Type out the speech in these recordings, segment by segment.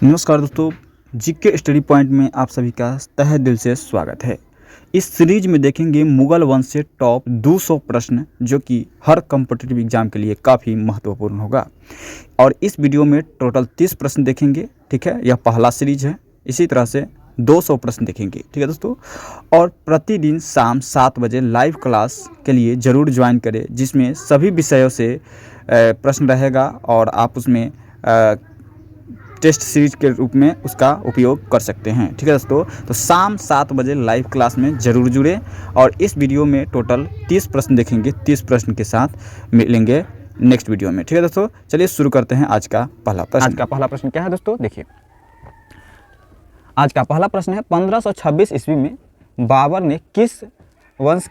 नमस्कार दोस्तों, GK study point में आप सभी का तहे दिल से स्वागत है। इस सीरीज में देखेंगे मुगल वंश से टॉप 200 प्रश्न जो कि हर कॉम्पिटिटिव एग्जाम के लिए काफ़ी महत्वपूर्ण होगा। और इस वीडियो में टोटल 30 प्रश्न देखेंगे, ठीक है। यह पहला सीरीज है। इसी तरह से 200 प्रश्न देखेंगे, ठीक है दोस्तों। और प्रतिदिन शाम 7 बजे लाइव क्लास के लिए ज़रूर ज्वाइन करें, जिसमें सभी विषयों से प्रश्न रहेगा और आप उसमें टेस्ट सीरीज के रूप में उसका उपयोग कर सकते हैं, ठीक है दोस्तों। तो शाम 7 बजे लाइव क्लास में ज़रूर जुड़े। और इस वीडियो में टोटल 30 प्रश्न देखेंगे। 30 प्रश्न के साथ मिलेंगे नेक्स्ट वीडियो में, ठीक है दोस्तों। चलिए शुरू करते हैं आज का पहला प्रश्न। आज का पहला प्रश्न क्या है दोस्तों, देखिए। आज का पहला प्रश्न है 1526 ईस्वी में बाबर ने किस वंश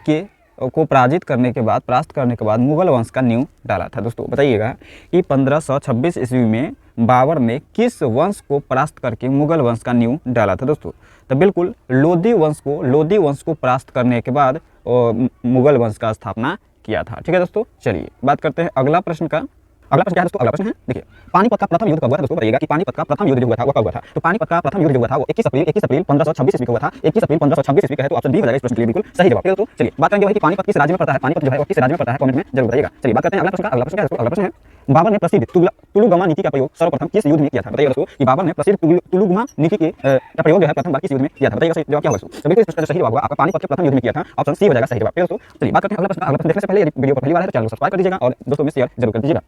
को परास्त करने के बाद मुगल वंश का नींव डाला था। दोस्तों बताइएगा कि 1526 ईस्वी में बाबर ने किस वंश को परास्त करके मुगल वंश का नींव डाला था। दोस्तों तो बिल्कुल लोधी वंश को परास्त करने के बाद मुगल वंश का स्थापना किया था, ठीक है दोस्तों। चलिए बात करते हैं अगला प्रश्न का। अगला प्रश्न क्या है दोस्तों? अगला प्रश्न है, देखिए, पानीपत का प्रथम युद्ध कब हुआ था। दोस्तों बताइएगा कि पानीपत का प्रथम युद्ध जो हुआ था वो कब हुआ था। तो पानीपत का प्रथम युद्ध जो हुआ था वो 21 अप्रैल 1526 ईस्वी को हुआ था। 21 अप्रैल 1526 ईस्वी का है, तो ऑप्शन डी हो जाएगा इस प्रश्न के लिए बिल्कुल सही जवाब। दोस्तों चलिए बात करेंगे भाई कि पानीपत किस राज्य में पड़ता है। पानीपत जो है वो किस राज्य में पड़ता है, कमेंट में जरूर बताइएगा। चलिए बात करते हैं अगला प्रश्न का। अगला प्रश्न क्या है दोस्तों? अगला प्रश्न है, बाबर ने प्रसिद्ध तुलुगमा नीति का प्रयोग सर्वप्रथम किस युद्ध में किया था। बताइए दोस्तों कि बाबर ने प्रसिद्ध तुलुगमा नीति का प्रयोग जो है प्रथम बार किस युद्ध में किया था। बताइएगा जवाब क्या होगा। तो बिल्कुल इस प्रश्न का सही जवाब होगा आपका पानीपत के प्रथम युद्ध में किया था, ऑप्शन सी हो जाएगा सही जवाब। दोस्तों चलिए बात करते हैं अगला प्रश्न। अगला प्रश्न देखने से पहले यदि वीडियो पर पहली बार है तो चैनल को सब्सक्राइब कर दीजिएगा और दोस्तों में शेयर जरूर कर दीजिएगा।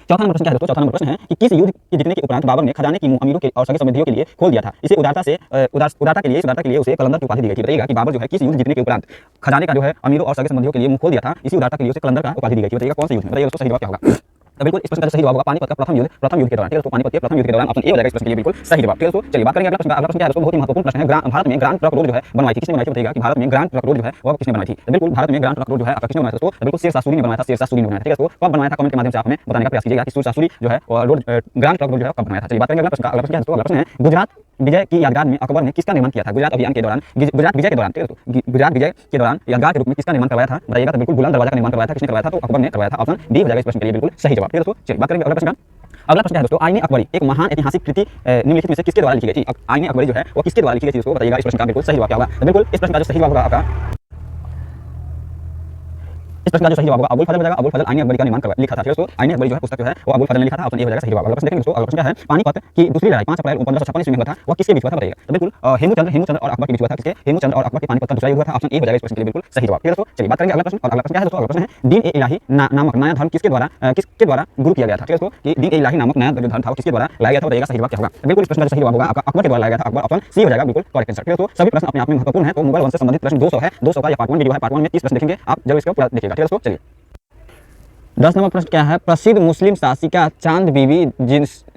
चौथा नंबर प्रश्न क्या है दोस्तों? चौथा नंबर प्रश्न है कि किस युद्ध के जीतने के उपरांत बाबर ने खजाने की मुंह अमीरों के और सगे संबंधियों के लिए खोल दिया था। इसे उदारता के लिए उसे कलंदर की उपाधि दी गई थी। बताइएगा कि बाबर जो है किस युद्ध जीतने के उपरांत खजाने का जो है अमीरों और सगे संबंधियों के लिए मुंह खोल दिया था, इसी उदारता के लिए उसे कलंदर का उपाधि दी गई थी। बताइएगा कौन सा युद्ध है। बताइए दोस्तों सही जवाब क्या होगा। तो बिल्कुल इस प्रश्न का सही जवाब होगा पानीपत का प्रथम युद्ध के दौरान, ठीक है दोस्तों। पानीपत के प्रथम युद्ध के दौरान ऑप्शन ए हो जाएगा इस प्रश्न के लिए बिल्कुल सही जवाब, ठीक है दोस्तों। चलिए बात करेंगे अगला प्रश्न का। अगला प्रश्न क्या है दोस्तों? बहुत ही महत्वपूर्ण प्रश्न है। भारत में ग्रांड ट्रक रोड जो है बनवाई थी, किसने बनवाई थी। बताइएगा कि भारत में ग्रांड ट्रक रोड जो है वो किसने बनवाई थी। तो बिल्कुल भारत में ग्रांड ट्रक रोड जो है आपका किसने बनाया था दोस्तों? तो बिल्कुल शेरशाह सूरी ने बनाया था। शेरशाह सूरी ने बनाया था, ठीक है दोस्तों। कब बनाया था कमेंट के माध्यम से आप हमें बताने का प्रयास कीजिएगा कि शेरशाह सूरी जो है रोड ग्रांड ट्रक रोड जो है कब बनाया था। चलिए बात करेंगे अगला प्रश्न का। अगला प्रश्न क्या है दोस्तों? अगला प्रश्न है गुजरात विजय की यादगार में अकबर ने किसका निर्माण किया था। गुजरात अभियान के दौरान गुजरात विजय के दौरान, ठीक है दोस्तों, गुजरात विजय के दौरान यादगार के रूप में किसका निर्माण करवाया था। बताइएगा तो बिल्कुल बुलंद दरवाजा का निर्माण करवाया था। किसने करवाया था? तो अकबर ने करवाया था। ऑप्शन डी हो जाएगा इस प्रश्न के लिए बिल्कुल सही जवाब, ठीक है दोस्तों। चलिए बात करेंगे अगला प्रश्न का। अगला प्रश्न है दोस्तों, आईने अकबरी एक महान ऐतिहासिक कृति निम्नलिखित में से किसके द्वारा लिखी गई थी। आईने अकबरी जो है वो किसके द्वारा लिखी गई थी दोस्तों? बताइएगा इस प्रश्न का बिल्कुल सही जवाब क्या होगा। तो बिल्कुल इस प्रश्न का जो सही जवाब होगा आपका इस प्रश्न का जो सही जवाब होगा अबुल फजल हो जाएगा। अबुल फजल आईने अकबरी का निर्माण लिखा था, ठीक है दोस्तों। आईने अकबरी जो है पुस्तक जो है वो अबुल फजल ने लिखा था। ऑप्शन ए हो जाएगा सही जवाब। अगला प्रश्न देखेंगे दोस्तों। अगला प्रश्न क्या है? पानीपत की दूसरी लड़ाई 5 अप्रैल 1556 ईस्वी में हुआ था, वो किसके बीच हुआ था। बताइएगा तो बिल्कुल हेमूचंद्र और अकबर के बीच हुआ था। किसके? हेमूचंद्र और अकबर के पानीपत का दूसरा युद्ध हुआ था। ऑप्शन ए हो जाएगा इस प्रश्न के लिए बिल्कुल सही जवाब, ठीक है दोस्तों। चलिए बात करेंगे अगला प्रश्न। और अगला प्रश्न क्या है दोस्तों? अगला प्रश्न है दीन ए इलाही नामक नया धर्म किसके द्वारा गुरु किया गया था, ठीक है दोस्तों। कि दीन ए इलाही नामक नया जो धर्म था किसके द्वारा लाया गया था। बताइएगा सही जवाब क्या होगा। बिल्कुल इस प्रश्न का सही जवाब होगा आपका अकबर के द्वारा लाया गया था। अकबर, ऑप्शन सी हो जाएगा बिल्कुल करेक्ट आंसर, ठीक है दोस्तों। सभी प्रश्न अपने आप में महत्वपूर्ण है। तो मुगल वंश से संबंधित प्रश्न 200 है। 200 का यह पार्ट 1 वीडियो है। पार्ट 1 में 30 प्रश्न देखेंगे, आप जरूर इसको पूरा देखिएगा, ठीक है दोस्तों। चलिए 10 नंबर प्रश्न क्या है? प्रसिद्ध मुस्लिम शासिका चांद बीबी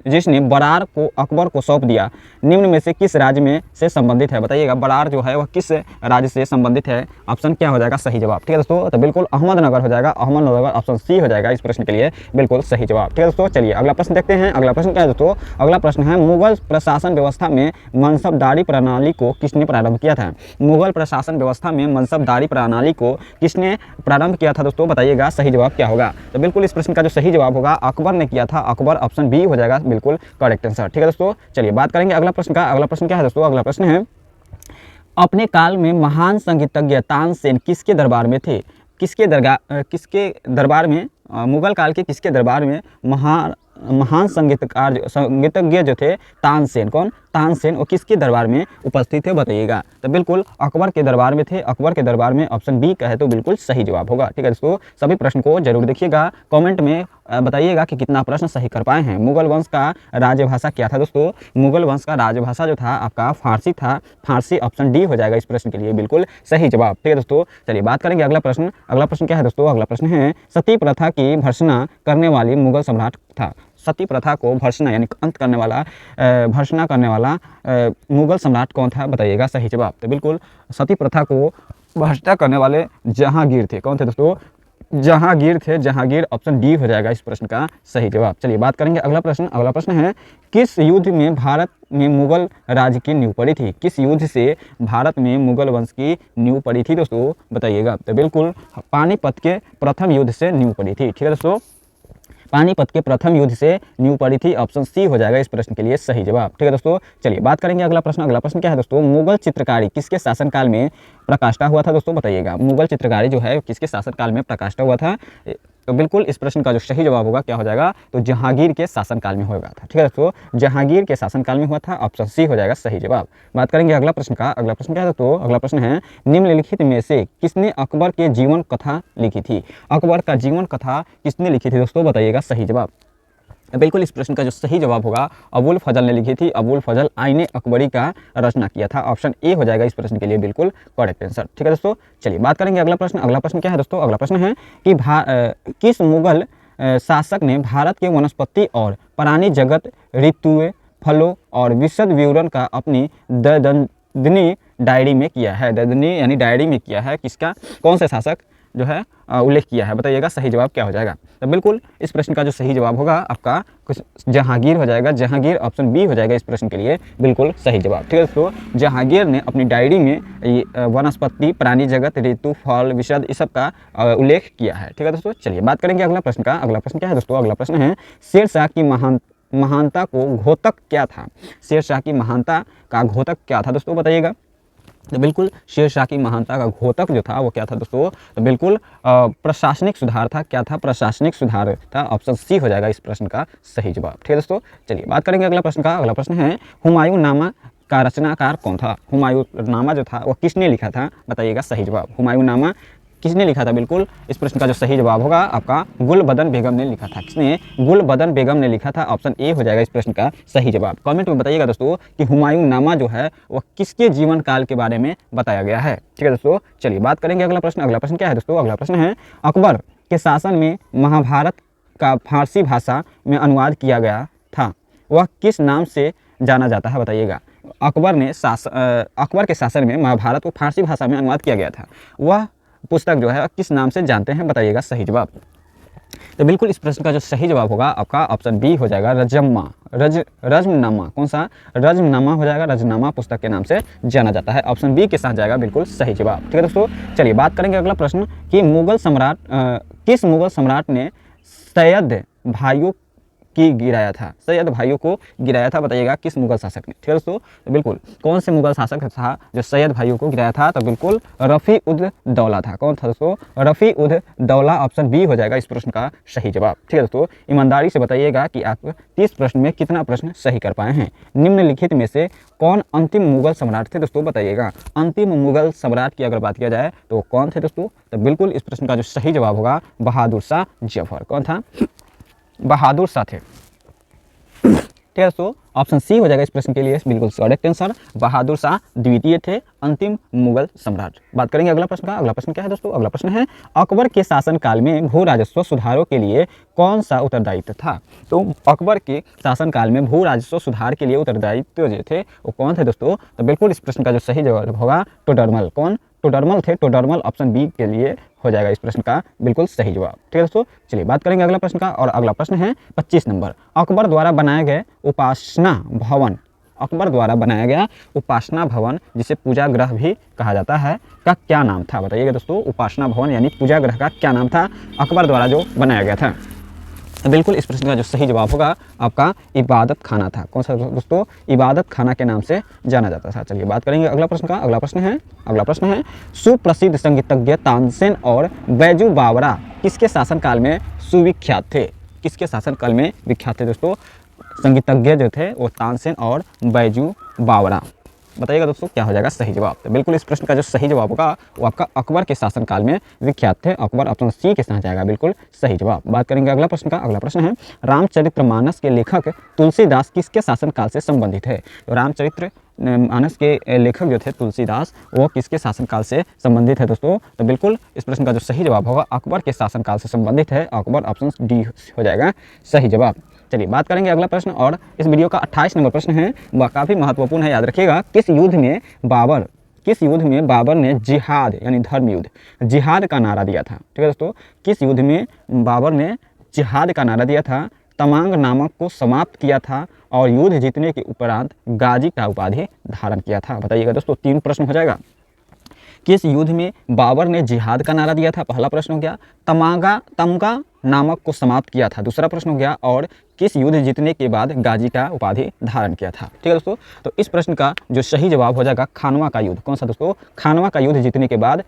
जिसने बरार को अकबर को सौंप दिया, निम्न में से किस राज्य में से संबंधित है। बताइएगा बरार जो है वह किस राज्य से संबंधित है। ऑप्शन क्या हो जाएगा सही जवाब, ठीक है दोस्तों। तो बिल्कुल अहमदनगर हो जाएगा। अहमदनगर ऑप्शन सी हो जाएगा इस प्रश्न के लिए बिल्कुल सही जवाब, ठीक है दोस्तों। चलिए अगला प्रश्न देखते हैं। अगला प्रश्न क्या है दोस्तों? अगला प्रश्न है मुगल प्रशासन व्यवस्था में मनसबदारी प्रणाली को किसने प्रारंभ किया था। मुगल प्रशासन व्यवस्था में मनसबदारी प्रणाली को किसने प्रारंभ किया था दोस्तों? बताइएगा सही जवाब क्या होगा। तो बिल्कुल इस प्रश्न का जो सही जवाब होगा अकबर ने किया था। अकबर, ऑप्शन बी हो जाएगा बिल्कुल करेक्ट आंसर, ठीक है दोस्तों। चलिए बात करेंगे अगला प्रश्न का। अगला प्रश्न क्या है दोस्तों? अगला प्रश्न है अपने काल में महान संगीतज्ञ तानसेन किसके दरबार में थे। किसके दरबार में मुगल काल के किसके दरबार में महान संगीतज्ञ जो थे तानसेन, कौन? तानसेन, वो किसके दरबार में उपस्थित थे। बताइएगा तो बिल्कुल अकबर के दरबार में थे। अकबर के दरबार में ऑप्शन बी कहे तो बिल्कुल सही जवाब होगा, ठीक है दोस्तों। सभी प्रश्न को जरूर देखिएगा, कमेंट में बताइएगा कि कितना प्रश्न सही कर पाए हैं। मुगल वंश का राजभाषा क्या था दोस्तों? मुगल वंश का राजभाषा जो था आपका फारसी था। फारसी, ऑप्शन डी हो जाएगा इस प्रश्न के लिए बिल्कुल सही जवाब, ठीक है दोस्तों। चलिए बात करेंगे अगला प्रश्न। अगला प्रश्न क्या है दोस्तों? अगला प्रश्न है सती प्रथा की भर्त्सना करने वाली मुगल सम्राट था। सती प्रथा को भर्त्सना यानी अंत करने वाला भर्त्सना करने वाला मुगल सम्राट कौन था। बताइएगा सही जवाब। तो बिल्कुल सती प्रथा को भर्त्सना करने वाले जहांगीर थे। कौन थे दोस्तों? जहांगीर थे। जहांगीर, ऑप्शन डी हो जाएगा इस प्रश्न का सही जवाब। चलिए बात करेंगे अगला प्रश्न। अगला प्रश्न है किस युद्ध में भारत में मुगल राज्य की नींव पड़ी थी। किस युद्ध से भारत में मुगल वंश की नींव पड़ी थी दोस्तों? बताइएगा। तो बिल्कुल पानीपत के प्रथम युद्ध से नींव पड़ी थी, ठीक है दोस्तों। पानीपत के प्रथम युद्ध से नींव पड़ी थी, ऑप्शन सी हो जाएगा इस प्रश्न के लिए सही जवाब। ठीक है दोस्तों, चलिए बात करेंगे अगला प्रश्न। अगला प्रश्न क्या है दोस्तों, मुगल चित्रकारी किसके शासनकाल में प्रकाष्ठा हुआ था दोस्तों, बताइएगा। मुगल चित्रकारी जो है किसके शासनकाल में प्रकाष्ठा हुआ था, तो बिल्कुल इस प्रश्न का जो सही जवाब होगा क्या हो जाएगा, तो जहांगीर के शासनकाल में होगा था। ठीक है दोस्तों, जहांगीर के शासनकाल में हुआ था, ऑप्शन सी हो जाएगा सही जवाब। बात करेंगे अगला प्रश्न का। अगला प्रश्न क्या है दोस्तों, अगला प्रश्न है निम्नलिखित में से किसने अकबर के जीवन कथा लिखी थी। अकबर का जीवन कथा किसने लिखी थी दोस्तों, बताइएगा सही जवाब। बिल्कुल इस प्रश्न का जो सही जवाब होगा अबुल फजल ने लिखी थी। अबुल फजल आईने अकबरी का रचना किया था, ऑप्शन ए हो जाएगा इस प्रश्न के लिए बिल्कुल करेक्ट आंसर। ठीक है दोस्तों, चलिए बात करेंगे अगला प्रश्न। अगला प्रश्न क्या है दोस्तों, अगला प्रश्न है कि किस मुगल शासक ने भारत के वनस्पति और प्राणी जगत, ऋतुओं, फलों और विशद विवरण का अपनी दैनंदिनी डायरी में किया है। दैनंदिनी यानी डायरी में किया है, किसका, कौन से शासक जो है उल्लेख किया है, बताइएगा सही जवाब क्या हो जाएगा। तो बिल्कुल इस प्रश्न का जो सही जवाब होगा आपका कुछ जहांगीर हो जाएगा। जहांगीर ऑप्शन बी हो जाएगा इस प्रश्न के लिए बिल्कुल सही जवाब। ठीक है दोस्तों, जहांगीर ने अपनी डायरी में वनस्पति, प्राणी जगत, ऋतु, फल, विशद इस सब का उल्लेख किया है। ठीक है दोस्तों, चलिए बात करेंगे अगला प्रश्न का। अगला प्रश्न क्या है दोस्तों, अगला प्रश्न है शेरशाह की महानता को घोतक क्या था। शेरशाह की महानता का घोतक क्या था दोस्तों, बताइएगा। तो बिल्कुल शेरशाह की महानता का घोतक जो था वो क्या था दोस्तों, तो बिल्कुल प्रशासनिक सुधार था। क्या था, प्रशासनिक सुधार था, ऑप्शन सी हो जाएगा इस प्रश्न का सही जवाब। ठीक है दोस्तों, चलिए बात करेंगे अगला प्रश्न का। अगला प्रश्न है हुमायूं नामा का रचनाकार कौन था। हुमायूं नामा जो था वो किसने लिखा था, बताइएगा सही जवाब। हुमायूं नामा किसने लिखा था, बिल्कुल इस प्रश्न का जो सही जवाब होगा आपका गुलबदन बेगम ने लिखा था। किसने, गुलबदन बेगम ने लिखा था, ऑप्शन ए हो जाएगा इस प्रश्न का सही जवाब। कमेंट में बताइएगा दोस्तों कि हुमायूं नामा जो है वह किसके जीवन काल के बारे में बताया गया है। ठीक है दोस्तों, चलिए बात करेंगे अगला प्रश्न। अगला प्रश्न क्या है दोस्तों, अगला प्रश्न है अकबर के शासन में महाभारत का फारसी भाषा में अनुवाद किया गया था, वह किस नाम से जाना जाता है, बताइएगा। अकबर के शासन में महाभारत को फारसी भाषा में अनुवाद किया गया था, वह पुस्तक जो है किस नाम से जानते हैं, बताइएगा सही जवाब। तो बिल्कुल इस प्रश्न का जो सही जवाब होगा आपका ऑप्शन बी हो जाएगा रजमनामा। कौन सा, रजमनामा हो जाएगा। रजमनामा पुस्तक के नाम से जाना जाता है, ऑप्शन बी के साथ जाएगा बिल्कुल सही जवाब। ठीक है दोस्तों, चलिए बात करेंगे अगला प्रश्न कि किस मुगल सम्राट ने सैयद भाइयों की गिराया था। सैयद भाइयों को गिराया था, बताइएगा किस मुगल शासक ने। ठीक है दोस्तों, तो बिल्कुल कौन से मुगल शासक था जो सैयद भाइयों को गिराया था, तो बिल्कुल रफ़ी उद दौला था। कौन था दोस्तों, रफ़ी उद दौला, ऑप्शन बी हो जाएगा इस प्रश्न का सही जवाब। ठीक है दोस्तों, ईमानदारी से बताइएगा कि आप 30 प्रश्न में कितना प्रश्न सही कर पाए हैं। निम्नलिखित में से कौन अंतिम मुगल सम्राट थे दोस्तों, बताइएगा। अंतिम मुगल सम्राट की अगर बात किया जाए तो कौन थे दोस्तों, तो बिल्कुल इस प्रश्न का जो सही जवाब होगा बहादुर शाह जफर। कौन था, बहादुर शाह थे। ठीक है दोस्तों, ऑप्शन सी हो जाएगा इस प्रश्न के लिए बिल्कुल करेक्ट आंसर। बहादुर शाह द्वितीय थे अंतिम मुगल सम्राट। बात करेंगे अगला प्रश्न का। अगला प्रश्न क्या है दोस्तों, अगला प्रश्न है अकबर के शासनकाल में भू राजस्व सुधारों के लिए कौन सा उत्तरदायित्व था। तो अकबर के शासनकाल में भू राजस्व सुधार के लिए उत्तरदायित्व जो थे वो कौन थे दोस्तों, तो बिल्कुल इस प्रश्न का जो सही जवाब होगा टोडरमल। कौन, टोडरमल थे। टोडरमल ऑप्शन बी के लिए हो जाएगा इस प्रश्न का बिल्कुल सही जवाब। ठीक है दोस्तों, चलिए बात करेंगे अगला प्रश्न का। और अगला प्रश्न है 25 नंबर, अकबर द्वारा बनाए गए उपासना भवन, अकबर द्वारा बनाया गया उपासना भवन जिसे पूजा गृह भी कहा जाता है का क्या नाम था, बताइएगा दोस्तों। उपासना भवन यानी पूजा गृह का क्या नाम था अकबर द्वारा जो बनाया गया था। तो बिल्कुल इस प्रश्न का जो सही जवाब होगा आपका इबादत खाना था। कौन सा दोस्तों, इबादत खाना के नाम से जाना जाता था। चलिए बात करेंगे अगला प्रश्न का। अगला प्रश्न है सुप्रसिद्ध संगीतज्ञ तानसेन और बैजू बावरा किसके शासनकाल में सुविख्यात थे। किसके शासनकाल में विख्यात थे दोस्तों, संगीतज्ञ जो थे वो तानसेन और बैजू बावरा। बताइएगा दोस्तों क्या हो जाएगा सही जवाब। तो बिल्कुल इस प्रश्न का जो सही जवाब होगा वो आपका अकबर के शासनकाल में विख्यात थे। अकबर ऑप्शन सी के साथ जाएगा बिल्कुल सही जवाब। बात करेंगे अगला प्रश्न का। अगला प्रश्न है रामचरितमानस के लेखक तुलसीदास किसके शासनकाल से संबंधित है। तो रामचरितमानस के लेखक जो थे तुलसीदास वो किसके शासनकाल से संबंधित है दोस्तों, तो बिल्कुल इस प्रश्न का जो सही जवाब होगा अकबर के शासनकाल से संबंधित है। अकबर ऑप्शन डी हो जाएगा सही जवाब। चलिए बात करेंगे अगला प्रश्न और इस वीडियो का 28 नंबर प्रश्न है, वह काफ़ी महत्वपूर्ण है, याद रखिएगा। किस युद्ध में बाबर ने जिहाद यानी धर्म युद्ध जिहाद का नारा दिया था। ठीक है दोस्तों, किस युद्ध में बाबर ने जिहाद का नारा दिया था, तमांग नामक को समाप्त किया था और युद्ध जीतने के उपरांत गाजी का उपाधि धारण किया था। बताइएगा दोस्तों, 3 प्रश्न हो जाएगा। किस युद्ध में बाबर ने जिहाद का नारा दिया था, पहला प्रश्न हो गया। तमगा नामक को समाप्त किया था, दूसरा प्रश्न हो गया। और किस युद्ध जीतने के बाद गाजी का उपाधि धारण किया था। ठीक है दोस्तों, तो इस प्रश्न का जो सही जवाब हो जाएगा खानवा का युद्ध। कौन सा दोस्तों? खानवा का युद्ध जीतने के बाद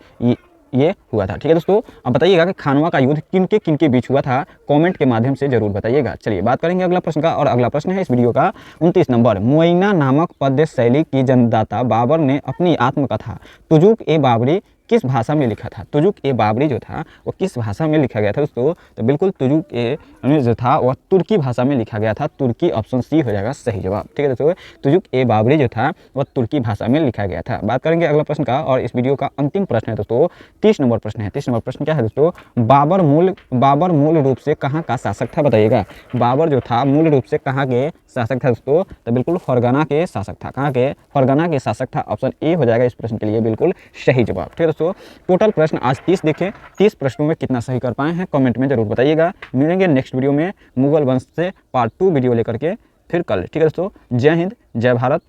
ये हुआ था। ठीक है दोस्तों, अब बताइएगा कि खानवा का युद्ध किन के बीच हुआ था, कमेंट के माध्यम से जरूर बताइएगा। चलिए बात करेंगे अगला प्रश्न का, और अगला प्रश्न है इस वीडियो का 29 नंबर। मुआइना नामक पद्य शैली की जन्मदाता बाबर ने अपनी आत्मकथा तुजुक ए बाबरी किस भाषा में लिखा था? तुजुक ए बाबरी जो था वो किस भाषा में लिखा गया था दोस्तों? तो बिल्कुल तुजुक ए जो था वह तुर्की भाषा में लिखा गया था। तुर्की, ऑप्शन सी हो जाएगा सही जवाब। ठीक है दोस्तों, तुजुक ए बाबरी जो था वह तुर्की भाषा में लिखा गया था। बात करेंगे अगला प्रश्न का, और इस वीडियो का अंतिम प्रश्न है दोस्तों 30 नंबर प्रश्न है। 30 नंबर प्रश्न क्या है दोस्तों? बाबर मूल रूप से कहाँ का शासक था, बताइएगा। बाबर जो था मूल रूप से कहाँ के शासक था दोस्तों? तो बिल्कुल फरगना के शासक था। कहाँ के? फरगना के शासक था। ऑप्शन ए हो जाएगा इस प्रश्न के लिए बिल्कुल सही जवाब। ठीक है दोस्तों, टोटल प्रश्न आज 30 देखे। 30 प्रश्नों में कितना सही कर पाए हैं कमेंट में जरूर बताइएगा। मिलेंगे नेक्स्ट वीडियो में मुगल वंश से पार्ट 2 वीडियो लेकर के फिर कल। ठीक है दोस्तों, जय हिंद, जय भारत।